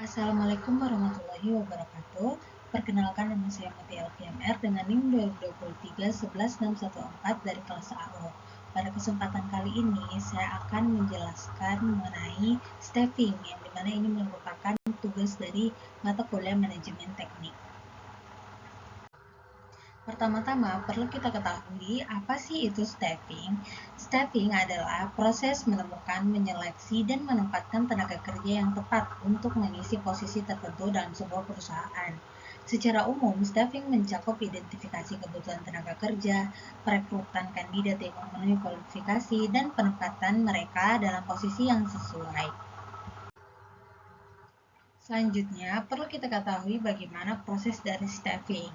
Assalamualaikum warahmatullahi wabarakatuh. Perkenalkan, nama saya Mutia LVMR dengan NIM 2023 11614 dari kelas AO. Pada kesempatan kali ini saya akan menjelaskan mengenai staffing, yang dimana ini merupakan tugas dari mata kuliah manajemen teknik. Pertama-tama perlu kita ketahui apa sih itu staffing. Staffing adalah proses menemukan, menyeleksi, dan menempatkan tenaga kerja yang tepat untuk mengisi posisi tertentu dalam sebuah perusahaan. Secara umum, staffing mencakup identifikasi kebutuhan tenaga kerja, perekrutan kandidat yang memenuhi kualifikasi, dan penempatan mereka dalam posisi yang sesuai. Selanjutnya, perlu kita ketahui bagaimana proses dari staffing.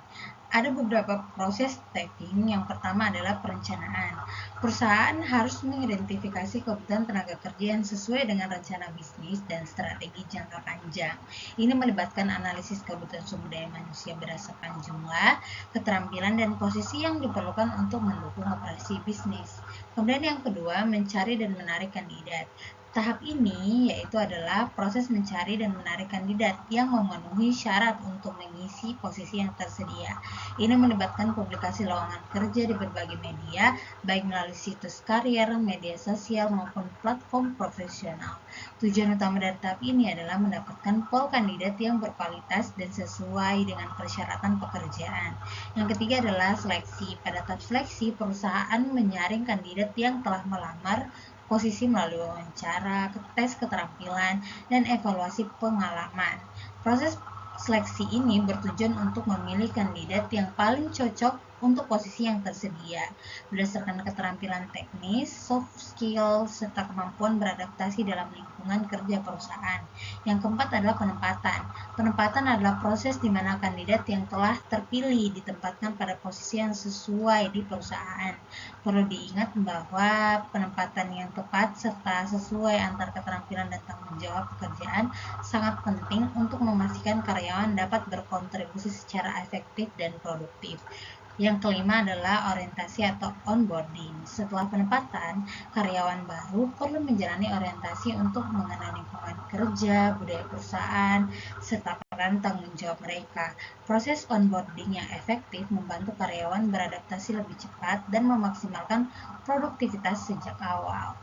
Ada beberapa proses staffing. Yang pertama adalah perencanaan. Perusahaan harus mengidentifikasi kebutuhan tenaga kerja yang sesuai dengan rencana bisnis dan strategi jangka panjang. Ini melibatkan analisis kebutuhan sumber daya manusia berdasarkan jumlah, keterampilan, dan posisi yang diperlukan untuk mendukung operasi bisnis. Kemudian yang kedua, mencari dan menarik kandidat. Tahap ini yaitu adalah proses mencari dan menarik kandidat yang memenuhi syarat untuk mengisi posisi yang tersedia. Ini melibatkan publikasi lowongan kerja di berbagai media, baik melalui situs karier, media sosial, maupun platform profesional. Tujuan utama dari tahap ini adalah mendapatkan pool kandidat yang berkualitas dan sesuai dengan persyaratan pekerjaan. Yang ketiga adalah seleksi. Pada tahap seleksi, perusahaan menyaring kandidat yang telah melamar posisi melalui wawancara, tes keterampilan, dan evaluasi pengalaman. Proses seleksi ini bertujuan untuk memilih kandidat yang paling cocok untuk posisi yang tersedia berdasarkan keterampilan teknis, soft skill, serta kemampuan beradaptasi dalam lingkungan kerja perusahaan. Yang keempat adalah penempatan. Penempatan adalah proses di mana kandidat yang telah terpilih ditempatkan pada posisi yang sesuai di perusahaan. Perlu diingat bahwa penempatan yang tepat serta sesuai antar keterampilan dan tanggung jawab pekerjaan sangat penting untuk memastikan karyawan dapat berkontribusi secara efektif dan produktif. Yang kelima adalah orientasi atau onboarding. Setelah penempatan, karyawan baru perlu menjalani orientasi untuk mengenal lingkungan kerja, budaya perusahaan, serta peran tanggung jawab mereka. Proses onboarding yang efektif membantu karyawan beradaptasi lebih cepat dan memaksimalkan produktivitas sejak awal.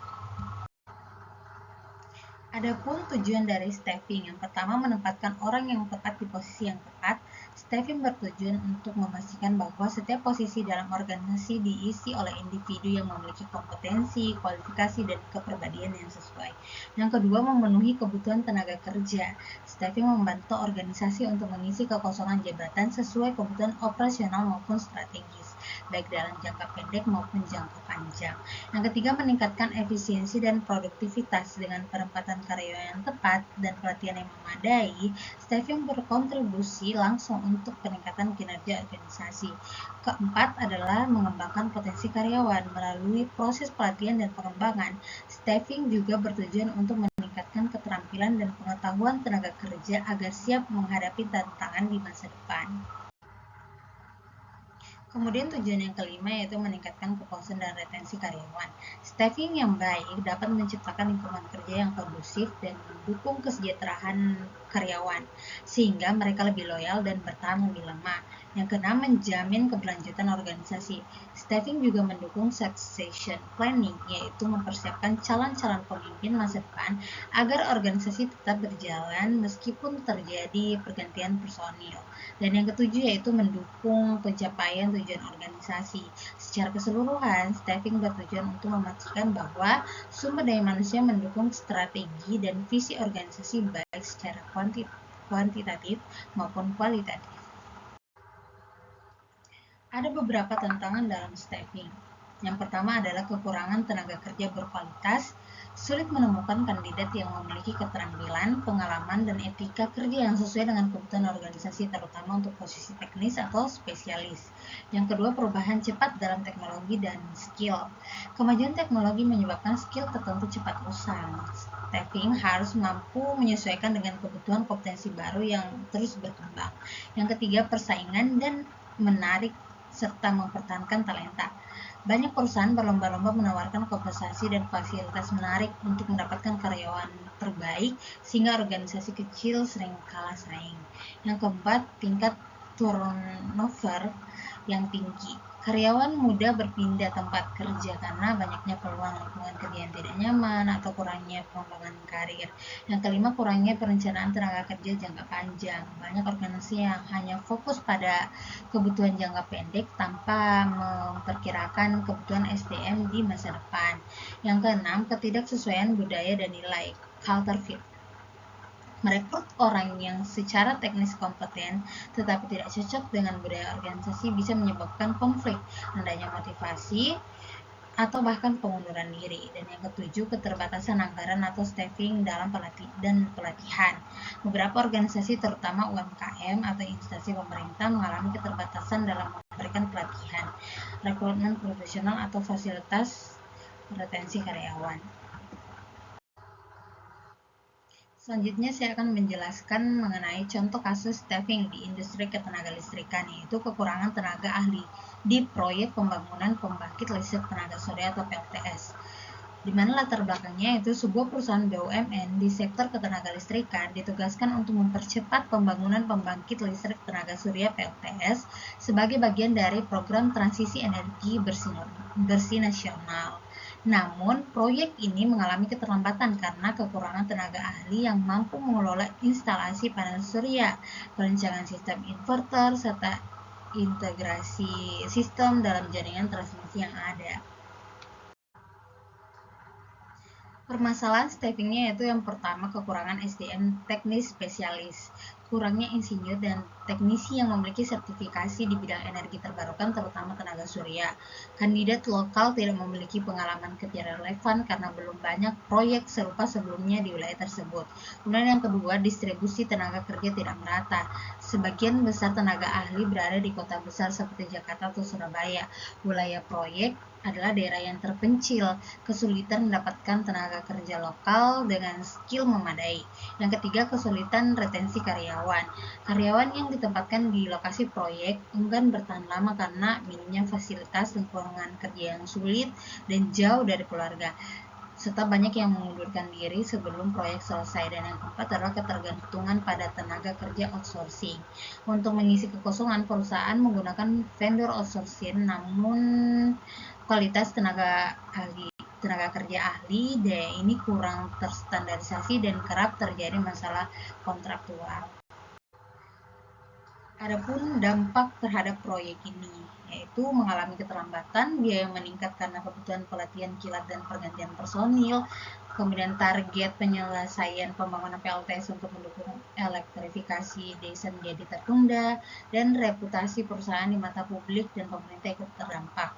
Adapun tujuan dari staffing, yang pertama menempatkan orang yang tepat di posisi yang tepat. Staffing bertujuan untuk memastikan bahwa setiap posisi dalam organisasi diisi oleh individu yang memiliki kompetensi, kualifikasi, dan kepribadian yang sesuai. Yang kedua, memenuhi kebutuhan tenaga kerja. Staffing membantu organisasi untuk mengisi kekosongan jabatan sesuai kebutuhan operasional maupun strategis, baik dalam jangka pendek maupun jangka panjang. Yang ketiga, meningkatkan efisiensi dan produktivitas dengan penempatan karyawan yang tepat dan pelatihan yang memadai. Staffing berkontribusi langsung untuk peningkatan kinerja organisasi. Keempat adalah mengembangkan potensi karyawan melalui proses pelatihan dan pengembangan. Staffing juga bertujuan untuk meningkatkan keterampilan dan pengetahuan tenaga kerja agar siap menghadapi tantangan di masa depan. Kemudian tujuan yang kelima yaitu meningkatkan kepuasan dan retensi karyawan. Staffing yang baik dapat menciptakan lingkungan kerja yang kondusif dan mendukung kesejahteraan karyawan, sehingga mereka lebih loyal dan bertahan lebih lama. Yang keenam, menjamin keberlanjutan organisasi. Staffing juga mendukung succession planning, yaitu mempersiapkan calon-calon pemimpin masa depan agar organisasi tetap berjalan meskipun terjadi pergantian personil. Dan yang ketujuh yaitu mendukung pencapaian tujuan organisasi. Secara keseluruhan, staffing bertujuan untuk memastikan bahwa sumber daya manusia mendukung strategi dan visi organisasi baik secara kuantitatif maupun kualitatif. Ada beberapa tantangan dalam staffing. Yang pertama adalah kekurangan tenaga kerja berkualitas. Sulit menemukan kandidat yang memiliki keterampilan, pengalaman, dan etika kerja yang sesuai dengan kebutuhan organisasi, terutama untuk posisi teknis atau spesialis. Yang kedua, perubahan cepat dalam teknologi dan skill. Kemajuan teknologi menyebabkan skill tertentu cepat usang. Staffing harus mampu menyesuaikan dengan kebutuhan kompetensi baru yang terus berkembang. Yang ketiga, persaingan dan menarik serta mempertahankan talenta. Banyak perusahaan berlomba-lomba menawarkan kompensasi dan fasilitas menarik untuk mendapatkan karyawan terbaik, sehingga organisasi kecil sering kalah saing. Yang keempat, tingkat turnover yang tinggi. Karyawan mudah berpindah tempat kerja karena banyaknya peluang lingkungan kerja yang tidak nyaman atau kurangnya pengembangan karir. Yang kelima, kurangnya perencanaan tenaga kerja jangka panjang. Banyak organisasi yang hanya fokus pada kebutuhan jangka pendek tanpa memperkirakan kebutuhan SDM di masa depan. Yang keenam, ketidaksesuaian budaya dan nilai culture fit. Merekrut orang yang secara teknis kompeten tetapi tidak cocok dengan budaya organisasi bisa menyebabkan konflik, rendahnya motivasi, atau bahkan pengunduran diri. Dan yang ketujuh, keterbatasan anggaran atau staffing dalam pelatihan. Beberapa organisasi terutama UMKM atau instansi pemerintah mengalami keterbatasan dalam memberikan pelatihan, rekrutmen profesional atau fasilitas retensi karyawan. Selanjutnya saya akan menjelaskan mengenai contoh kasus staffing di industri ketenagalistrikan, yaitu kekurangan tenaga ahli di proyek pembangunan pembangkit listrik tenaga surya atau PLTS. Di mana latar belakangnya itu sebuah perusahaan BUMN di sektor ketenagalistrikan ditugaskan untuk mempercepat pembangunan pembangkit listrik tenaga surya PLTS sebagai bagian dari program transisi energi bersih nasional. Namun, proyek ini mengalami keterlambatan karena kekurangan tenaga ahli yang mampu mengelola instalasi panel surya, perencanaan sistem inverter, serta integrasi sistem dalam jaringan transmisi yang ada. Permasalahan staffingnya yaitu yang pertama, kekurangan SDM teknis spesialis, kurangnya insinyur dan teknisi yang memiliki sertifikasi di bidang energi terbarukan terutama tenaga surya. Kandidat lokal tidak memiliki pengalaman kerja relevan karena belum banyak proyek serupa sebelumnya di wilayah tersebut. Kemudian yang kedua, distribusi tenaga kerja tidak merata. Sebagian besar tenaga ahli berada di kota besar seperti Jakarta atau Surabaya. Wilayah proyek adalah daerah yang terpencil, kesulitan mendapatkan tenaga kerja lokal dengan skill memadai. Yang ketiga, kesulitan retensi karyawan. Karyawan yang ditempatkan di lokasi proyek enggan bertahan lama karena minimnya fasilitas, lingkungan kerja yang sulit, dan jauh dari keluarga, serta banyak yang mengundurkan diri sebelum proyek selesai. Dan yang keempat adalah ketergantungan pada tenaga kerja outsourcing. Untuk mengisi kekosongan, perusahaan menggunakan vendor outsourcing, namun kualitas tenaga kerja ahli daya ini kurang terstandarisasi dan kerap terjadi masalah kontraktual. Adapun dampak terhadap proyek ini yaitu mengalami keterlambatan, biaya meningkat karena kebutuhan pelatihan kilat dan pergantian personil, kemudian target penyelesaian pembangunan PLTS untuk mendukung elektrifikasi desa menjadi tertunda, dan reputasi perusahaan di mata publik dan pemerintah ikut terdampak.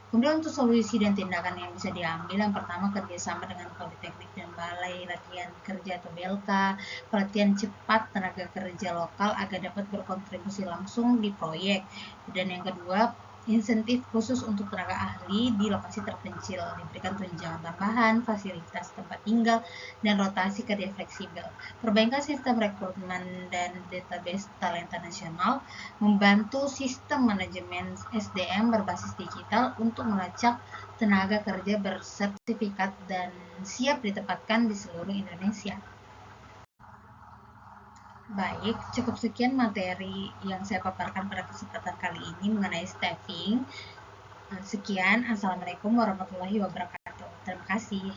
Kemudian untuk solusi dan tindakan yang bisa diambil, yang pertama kerjasama dengan Politeknik dan Balai Latihan Kerja atau BLK, pelatihan cepat tenaga kerja lokal agar dapat berkontribusi langsung di proyek. Dan yang kedua, insentif khusus untuk tenaga ahli di lokasi terpencil, diberikan tunjangan tambahan, fasilitas tempat tinggal, dan rotasi kerja fleksibel. Perbaikan sistem rekrutmen dan database talenta nasional, membantu sistem manajemen SDM berbasis digital untuk melacak tenaga kerja bersertifikat dan siap ditempatkan di seluruh Indonesia. Baik, cukup sekian materi yang saya paparkan pada kesempatan kali ini mengenai staffing. Sekian, Assalamualaikum warahmatullahi wabarakatuh. Terima kasih.